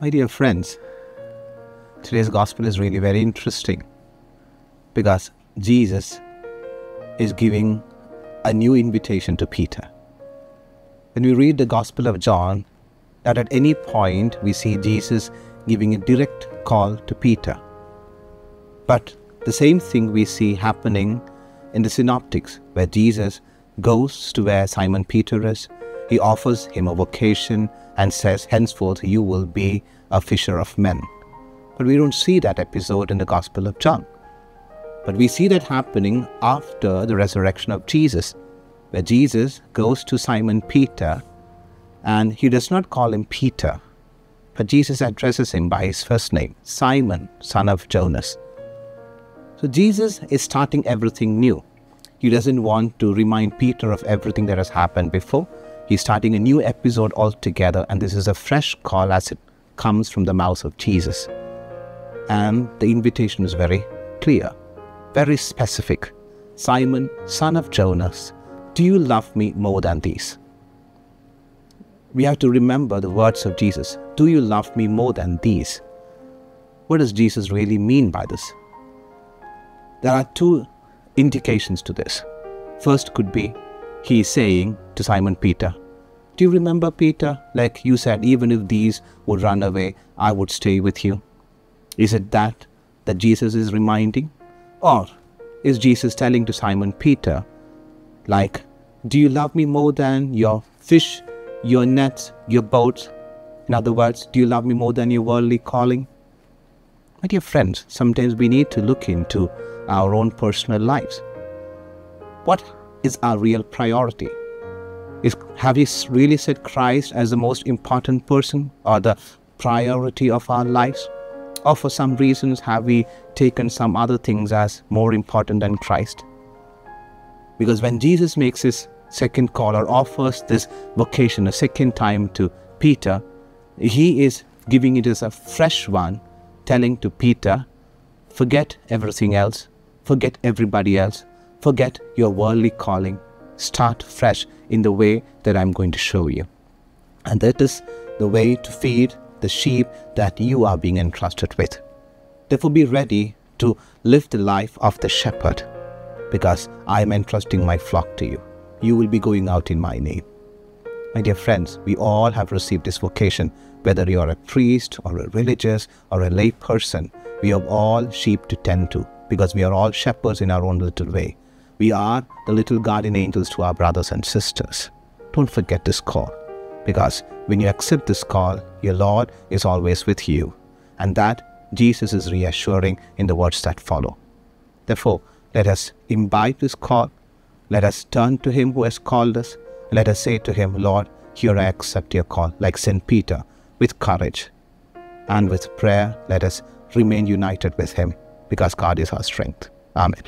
My dear friends, today's gospel is really very interesting because Jesus is giving a new invitation to Peter. When we read the Gospel of John, that at any point we see Jesus giving a direct call to Peter. But the same thing we see happening in the Synoptics, where Jesus goes to where Simon Peter is. He offers him a vocation and says, henceforth you will be a fisher of men. But we don't see that episode in the Gospel of John. But we see that happening after the resurrection of Jesus, where Jesus goes to Simon Peter and he does not call him Peter, but Jesus addresses him by his first name, Simon, son of Jonas. So Jesus is starting everything new. He doesn't want to remind Peter of everything that has happened before. He's starting a new episode altogether, and this is a fresh call as it comes from the mouth of Jesus. And the invitation is very clear, very specific. Simon, son of Jonas, do you love me more than these? We have to remember the words of Jesus. Do you love me more than these? What does Jesus really mean by this? There are two indications to this. First could be he is saying to Simon Peter, do you remember, Peter, like you said, even if these would run away, I would stay with you? Is it that Jesus is reminding? Or is Jesus telling to Simon Peter, like, do you love me more than your fish, your nets, your boats? In other words, do you love me more than your worldly calling? My dear friends, sometimes we need to look into our own personal lives. What is our real priority? Have we really set Christ as the most important person or the priority of our lives? Or for some reasons have we taken some other things as more important than Christ? Because when Jesus makes his second call or offers this vocation a second time to Peter, he is giving it as a fresh one, telling to Peter, forget everything else, forget everybody else, forget your worldly calling, start fresh in the way that I'm going to show you. And that is the way to feed the sheep that you are being entrusted with. Therefore be ready to live the life of the shepherd, because I am entrusting my flock to you. You will be going out in my name. My dear friends, we all have received this vocation, whether you are a priest or a religious or a lay person. We have all sheep to tend to, because we are all shepherds in our own little way. We are the little guardian angels to our brothers and sisters. Don't forget this call, because when you accept this call, your Lord is always with you, and that Jesus is reassuring in the words that follow. Therefore, let us imbibe this call. Let us turn to him who has called us. Let us say to him, Lord, here I accept your call, like St. Peter, with courage and with prayer. Let us remain united with him, because God is our strength. Amen.